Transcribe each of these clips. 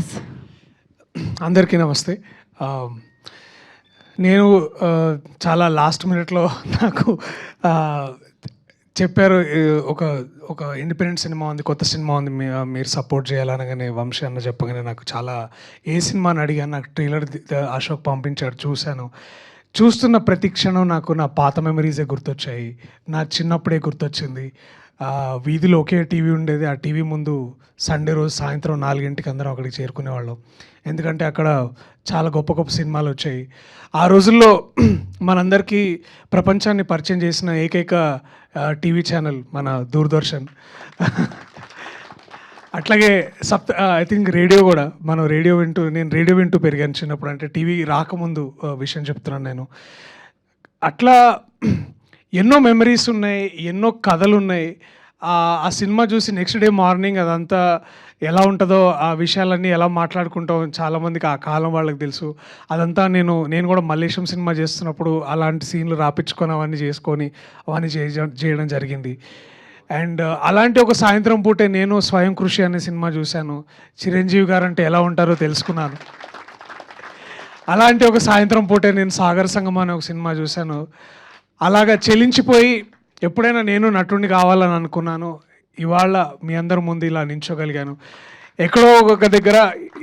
Yes. అందరికీ నమస్తే. నేను చాలా లాస్ట్ మినిట్లో నాకు చెప్పారు, ఒక ఒక ఇండిపెండెంట్ సినిమా ఉంది, కొత్త సినిమా ఉంది, మీరు సపోర్ట్ చేయాలనగానే వంశీ అన్న చెప్పగానే నాకు చాలా, ఏ సినిమా అని అడిగాను. నాకు ట్రైలర్ అశోక్ పంపించాడు, చూశాను. చూస్తున్న ప్రతి క్షణం నాకు నా పాత మెమరీసే గుర్తొచ్చాయి. నా చిన్నప్పుడే గుర్తొచ్చింది. వీధిలో ఒకే టీవీ ఉండేది. ఆ టీవీ ముందు సండే రోజు సాయంత్రం 4 అందరం అక్కడికి చేరుకునేవాళ్ళం. ఎందుకంటే అక్కడ చాలా గొప్ప గొప్ప సినిమాలు వచ్చాయి. ఆ రోజుల్లో మనందరికీ ప్రపంచాన్ని పరిచయం చేసిన ఏకైక టీవీ ఛానల్ మన దూరదర్శన్. అట్లాగే ఐ థింక్ రేడియో కూడా, మనం నేను రేడియో వింటూ పెరిగాను చిన్నప్పుడు. అంటే టీవీ రాకముందు విషయం చెప్తున్నాను నేను. అట్లా ఎన్నో మెమరీస్ ఉన్నాయి, ఎన్నో కథలు ఉన్నాయి. ఆ సినిమా చూసి నెక్స్ట్ డే మార్నింగ్ అదంతా ఎలా ఉంటుందో, ఆ విషయాలన్నీ ఎలా మాట్లాడుకుంటాం చాలామందికి ఆ కాలం వాళ్ళకి తెలుసు. అదంతా నేను కూడా మల్లేశం సినిమా చేస్తున్నప్పుడు అలాంటి సీన్లు రాపించుకొని అవన్నీ చేయడం జరిగింది. అండ్ అలాంటి ఒక సాయంత్రం పూటే నేను స్వయం కృషి అనే సినిమా చూశాను. చిరంజీవి గారు అంటే ఎలా ఉంటారో తెలుసుకున్నాను. అలాంటి ఒక సాయంత్రం పూటే నేను సాగర్ సంగమం అనే ఒక సినిమా చూశాను. అలాగా చెలించిపోయి ఎప్పుడైనా నేను నటుడిని కావాలని అనుకున్నాను. ఇవాళ మీ అందరి ముందు ఇలా నించోగలిగాను. ఎక్కడో ఒక దగ్గర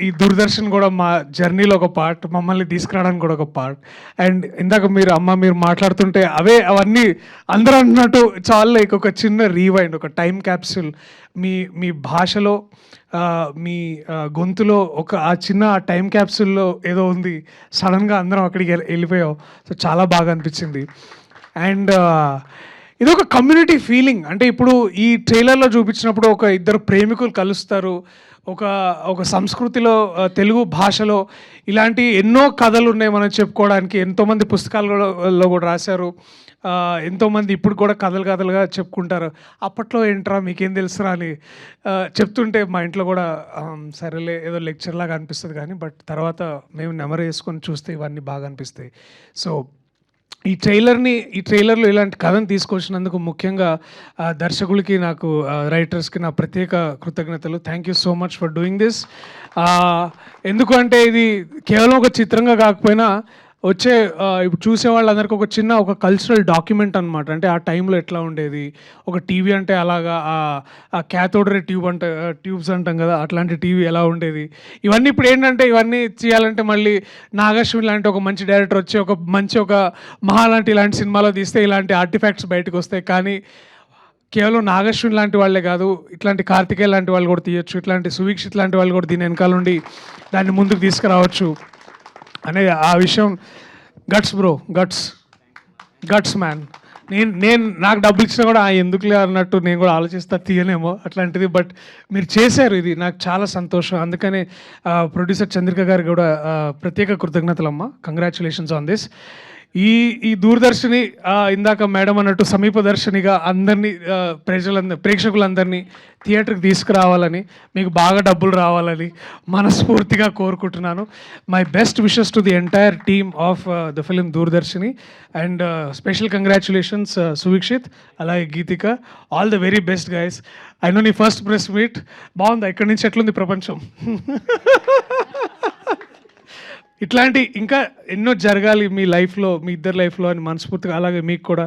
ఈ దూరదర్శన్ కూడా మా జర్నీలో ఒక పార్ట్, మమ్మల్ని తీసుకురావడానికి కూడా ఒక పార్ట్. అండ్ ఇందాక మీరు మాట్లాడుతుంటే అవన్నీ అందరూ అన్నట్టు చాలా లైక్ ఒక చిన్న రీవైండ్, ఒక టైం క్యాప్సూల్. మీ భాషలో, మీ గొంతులో ఆ చిన్న టైం క్యాప్సూల్లో ఏదో ఉంది. సడన్గా అందరం అక్కడికి వెళ్ళిపోయాం. సో చాలా బాగా అనిపించింది. అండ్ ఇది ఒక కమ్యూనిటీ ఫీలింగ్. అంటే ఇప్పుడు ఈ ట్రైలర్లో చూపించినప్పుడు ఒక ఇద్దరు ప్రేమికులు కలుస్తారు. ఒక సంస్కృతిలో, తెలుగు భాషలో ఇలాంటి ఎన్నో కథలు ఉన్నాయి మనం చెప్పుకోవడానికి. ఎంతోమంది పుస్తకాలలో కూడా రాశారు. ఎంతోమంది ఇప్పుడు కూడా కథలుగా చెప్పుకుంటారు. అప్పట్లో ఏంట్రా మీకేం తెలుసురా అని చెప్తుంటే మా ఇంట్లో కూడా సరేలే ఏదో లెక్చర్ లాగా అనిపిస్తుంది కానీ, బట్ తర్వాత మేము నెమరు వేసుకొని చూస్తే ఇవన్నీ బాగా అనిపిస్తాయి. సో ఈ ట్రైలర్లో ఇలాంటి కథను తీసుకొచ్చినందుకు ముఖ్యంగా దర్శకులకి, నాకు రైటర్స్కి నా ప్రత్యేక కృతజ్ఞతలు. Thank you so much for doing this. ఎందుకంటే ఇది కేవలం ఒక చిత్రంగా కాకపోయినా ఇప్పుడు చూసే వాళ్ళందరికీ ఒక కల్చరల్ డాక్యుమెంట్ అనమాట. అంటే ఆ టైంలో ఎట్లా ఉండేది, ఒక టీవీ అంటే అలాగా ఆ క్యాథోడ్ రే ట్యూబ్స్ అంటాం కదా, అట్లాంటి టీవీ ఎలా ఉండేది. ఇవన్నీ ఇప్పుడు ఏంటంటే ఇవన్నీ చేయాలంటే మళ్ళీ నాగశ్విన్ లాంటి ఒక మంచి డైరెక్టర్ వచ్చి ఒక మహా లాంటి ఇలాంటి సినిమాలో తీస్తే ఇలాంటి ఆర్టిఫాక్ట్స్ బయటకు వస్తాయి. కానీ కేవలం నాగశ్విన్ లాంటి వాళ్ళే కాదు, ఇట్లాంటి కార్తికేయ లాంటి వాళ్ళు కూడా తీయొచ్చు, ఇట్లాంటి సువీక్షిత్ లాంటి వాళ్ళు కూడా దీని వెనకాల నుండి దాన్ని ముందుకు తీసుకురావచ్చు అనే ఆ విషయం. Guts bro, guts man. నాకు డబ్బులు ఇచ్చినా కూడా ఎందుకులే అన్నట్టు నేను కూడా ఆలోచిస్తా, తీయనేమో అట్లాంటిది. బట్ మీరు చేశారు, ఇది నాకు చాలా సంతోషం. అందుకనే ప్రొడ్యూసర్ చంద్రిక గారు కూడా ప్రత్యేక కృతజ్ఞతలమ్మా. Congratulations on this. ఈ దూరదర్శిని ఇందాక మేడం అన్నట్టు సమీప దర్శనిగా అందరినీ, ప్రేక్షకులందరినీ థియేటర్కి తీసుకురావాలని, మీకు బాగా డబ్బులు రావాలని మనస్ఫూర్తిగా కోరుకుంటున్నాను. My best wishes to the entire team of the film Doordarshini. And special congratulations Suvikshit, అలాగే Geethika. All the very best guys. I know నీ ఫస్ట్ ప్రెస్ మీట్ బాగుందా? ఇక్కడి నుంచి ఎట్లుంది ప్రపంచం? ఇట్లాంటి ఇంకా ఎన్నో జరగాలి మీ లైఫ్లో, మీ ఇద్దరు లైఫ్లో అని మనస్ఫూర్తిగా. అలాగే మీకు కూడా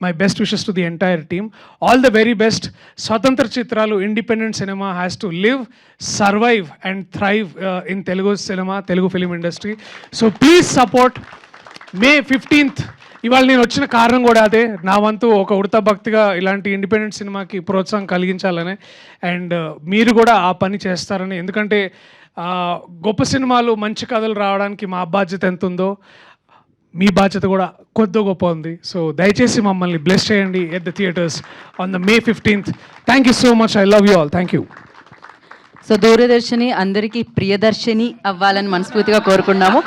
my best wishes to the entire team. All the very best. స్వతంత్ర చిత్రాలు, independent cinema has to live, survive and thrive in Telugu cinema, Telugu film industry. So please support. May 15th ఇవాళ నేను వచ్చిన కారణం కూడా అదే. నా వంతు ఒక ఉడతా భక్తిగా ఇలాంటి ఇండిపెండెంట్ సినిమాకి ప్రోత్సాహం కలిగించాలని, అండ్ మీరు కూడా ఆ పని చేస్తారని. ఎందుకంటే గొప్ప సినిమాలు, మంచి కథలు రావడానికి మా బాధ్యత ఎంత ఉందో మీ బాధ్యత కూడా కొద్ది గొప్ప ఉంది. సో దయచేసి మమ్మల్ని బ్లెస్ చేయండి at the theatres on the May 15th. Thank you so much. I love you all. Thank you. So Doordarshini అందరికీ ప్రియదర్శిని అవ్వాలని మనస్ఫూర్తిగా కోరుకున్నాము.